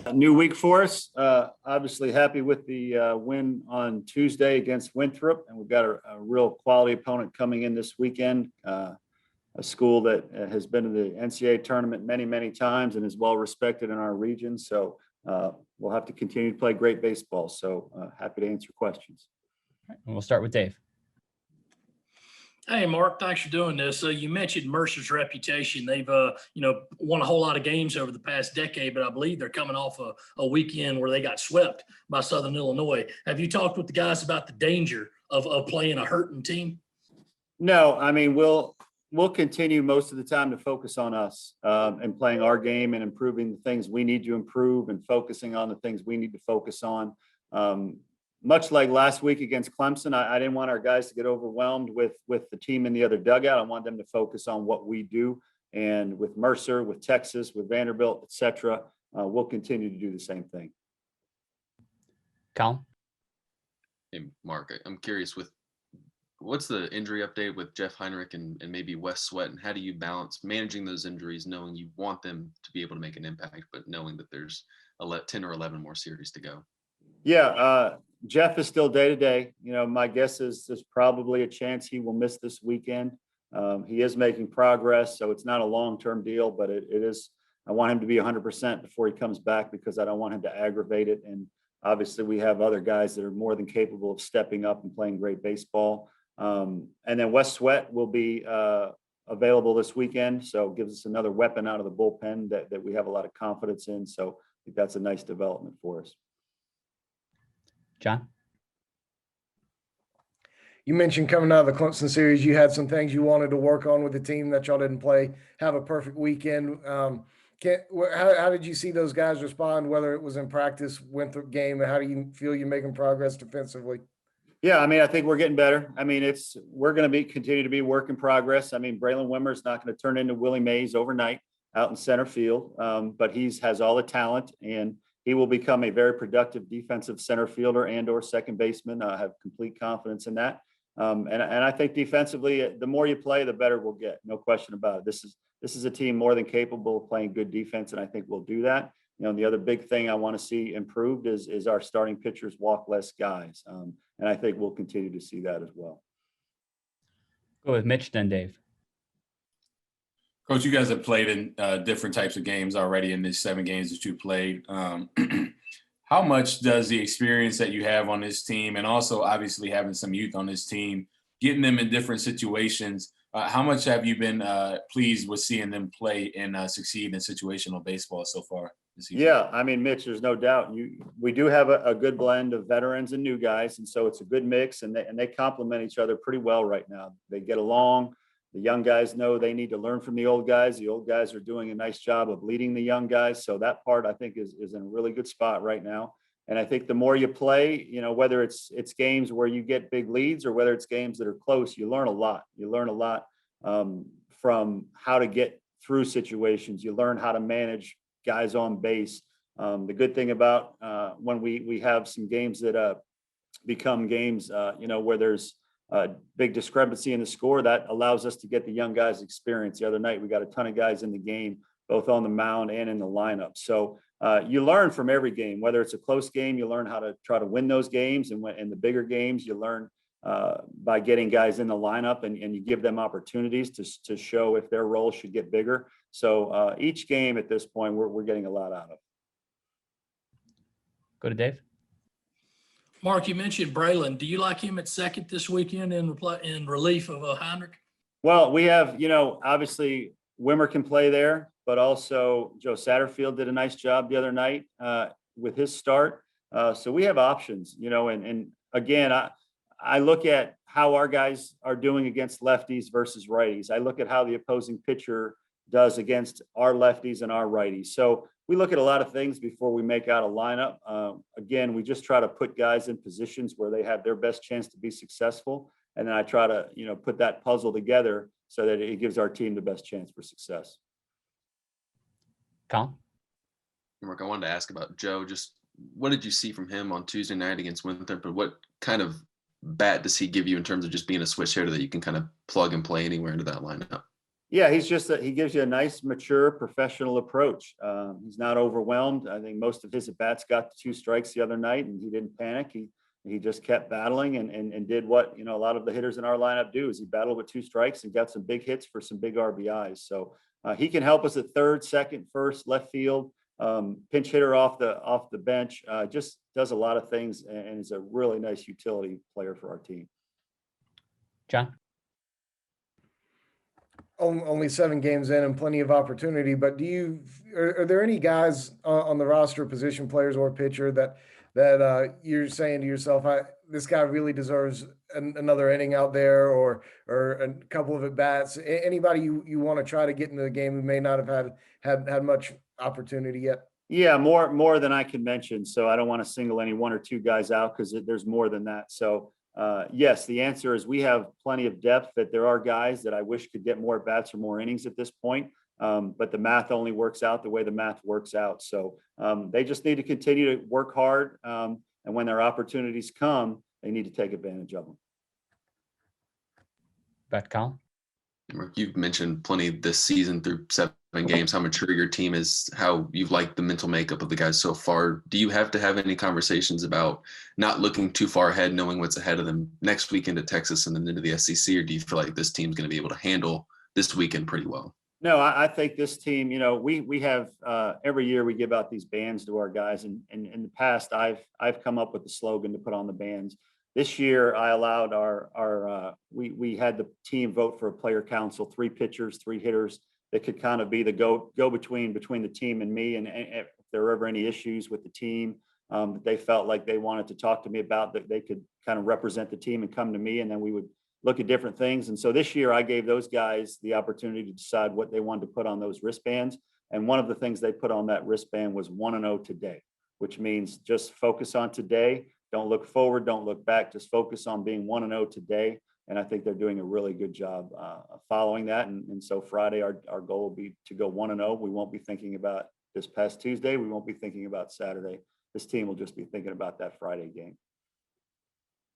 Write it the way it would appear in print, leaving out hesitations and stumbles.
A new week for us. Obviously happy with the win on Tuesday against Winthrop, and we've got a real quality opponent coming in this weekend. A school that has been in the NCAA tournament many, many times and is well respected in our region. So we'll have to continue to play great baseball. So happy to answer questions. And we'll start with Dave. Hey, Mark, thanks for doing this. You mentioned Mercer's reputation. They've, won a whole lot of games over the past decade, but I believe they're coming off a weekend where they got swept by Southern Illinois. Have you talked with the guys about the danger of playing a hurting team? No, I mean, we'll continue most of the time to focus on us and playing our game and improving the things we need to improve and focusing on the things we need to focus on. Much like last week against Clemson, I didn't want our guys to get overwhelmed with the team in the other dugout. I want them to focus on what we do. And with Mercer, with Texas, with Vanderbilt, et cetera, we'll continue to do the same thing. Colin? Hey, Mark, I'm curious what's the injury update with Jeff Heinrich and maybe Wes Sweat, and how do you balance managing those injuries, knowing you want them to be able to make an impact, but knowing that there's 10 or 11 more series to go? Yeah, Jeff is still day to day. My guess is there's probably a chance he will miss this weekend. He is making progress, so it's not a long-term deal, but it is. I want him to be 100% before he comes back because I don't want him to aggravate it. And obviously, we have other guys that are more than capable of stepping up and playing great baseball. And then Wes Sweat will be available this weekend, so it gives us another weapon out of the bullpen that we have a lot of confidence in. So I think that's a nice development for us. John? You mentioned coming out of the Clemson series, you had some things you wanted to work on with the team that y'all didn't play. Have a perfect weekend. How did you see those guys respond, whether it was in practice, Winthrop game, and how do you feel you're making progress defensively? Yeah, I mean, I think we're getting better. I mean, we're going to continue to be work in progress. I mean, Braylon Wimmer's not going to turn into Willie Mays overnight out in center field, but has all the talent, and he will become a very productive defensive center fielder and or second baseman. I have complete confidence in that. And I think defensively, the more you play, the better we'll get. No question about it. This is a team more than capable of playing good defense, and I think we'll do that. The other big thing I want to see improved is our starting pitchers walk less guys. And I think we'll continue to see that as well. Go with Mitch, then Dave. Coach, you guys have played in different types of games already in these 7 games that you played. How much does the experience that you have on this team, and also obviously having some youth on this team, getting them in different situations, how much have you been pleased with seeing them play and succeed in situational baseball so far this season? Yeah, I mean, Mitch, there's no doubt. We do have a good blend of veterans and new guys, and so it's a good mix, and they complement each other pretty well right now. They get along. The young guys know they need to learn from the old guys. The old guys are doing a nice job of leading the young guys. So that part, I think, is in a really good spot right now. And I think the more you play, whether it's games where you get big leads or whether it's games that are close, you learn a lot. You learn a lot from how to get through situations. You learn how to manage guys on base. The good thing about when we have some games that become games, where there's big discrepancy in the score, that allows us to get the young guys experience. The other night, we got a ton of guys in the game, both on the mound and in the lineup. So you learn from every game, whether it's a close game, you learn how to try to win those games. And in the bigger games, you learn by getting guys in the lineup and you give them opportunities to show if their role should get bigger. So each game at this point, we're getting a lot out of. Go to Dave. Mark, you mentioned Braylon. Do you like him at second this weekend in relief of Heinrich? Well, we have, obviously Wimmer can play there, but also Joe Satterfield did a nice job the other night with his start. So we have options, and again, I look at how our guys are doing against lefties versus righties. I look at how the opposing pitcher does against our lefties and our righties. So we look at a lot of things before we make out a lineup. Again, we just try to put guys in positions where they have their best chance to be successful. And then I try to, put that puzzle together so that it gives our team the best chance for success. Colin? Mark, I wanted to ask about Joe. Just what did you see from him on Tuesday night against Winthrop? But what kind of bat does he give you in terms of just being a switch hitter that you can kind of plug and play anywhere into that lineup? Yeah, he gives you a nice, mature, professional approach. He's not overwhelmed. I think most of his at-bats got to 2 strikes the other night, and he didn't panic. He just kept battling and did what, a lot of the hitters in our lineup do, is he battled with 2 strikes and got some big hits for some big RBIs. So he can help us at third, second, first, left field, pinch hitter off the bench, just does a lot of things and is a really nice utility player for our team. John? Only 7 games in and plenty of opportunity, but are there any guys on the roster, position players or pitcher that you're saying to yourself, this guy really deserves another inning out there, or a couple of at bats? Anybody you want to try to get into the game who may not have had much opportunity yet? Yeah, more than I can mention. So I don't want to single any 1 or 2 guys out because there's more than that. So yes, the answer is we have plenty of depth, that there are guys that I wish could get more bats or more innings at this point. But the math only works out the way the math works out. So they just need to continue to work hard. And when their opportunities come, they need to take advantage of them. Back to Colin. Mark, you've mentioned plenty this season through 7 games, how mature your team is, how you've liked the mental makeup of the guys so far. Do you have to have any conversations about not looking too far ahead, knowing what's ahead of them next weekend at Texas and then into the SEC, or do you feel like this team's going to be able to handle this weekend pretty well? No, I think this team, we have every year we give out these bands to our guys, and in the past I've come up with the slogan to put on the bands. This year I allowed we had the team vote for a player council, 3 pitchers, 3 hitters that could kind of be the go between the team and me, and if there were ever any issues with the team that they felt like they wanted to talk to me about, that they could kind of represent the team and come to me, and then we would look at different things. And so this year I gave those guys the opportunity to decide what they wanted to put on those wristbands. And one of the things they put on that wristband was 1-0 today, which means just focus on today. Don't look forward, don't look back, just focus on being 1-0 today. And I think they're doing a really good job following that. And so Friday, our goal will be to go 1-0. We won't be thinking about this past Tuesday. We won't be thinking about Saturday. This team will just be thinking about that Friday game.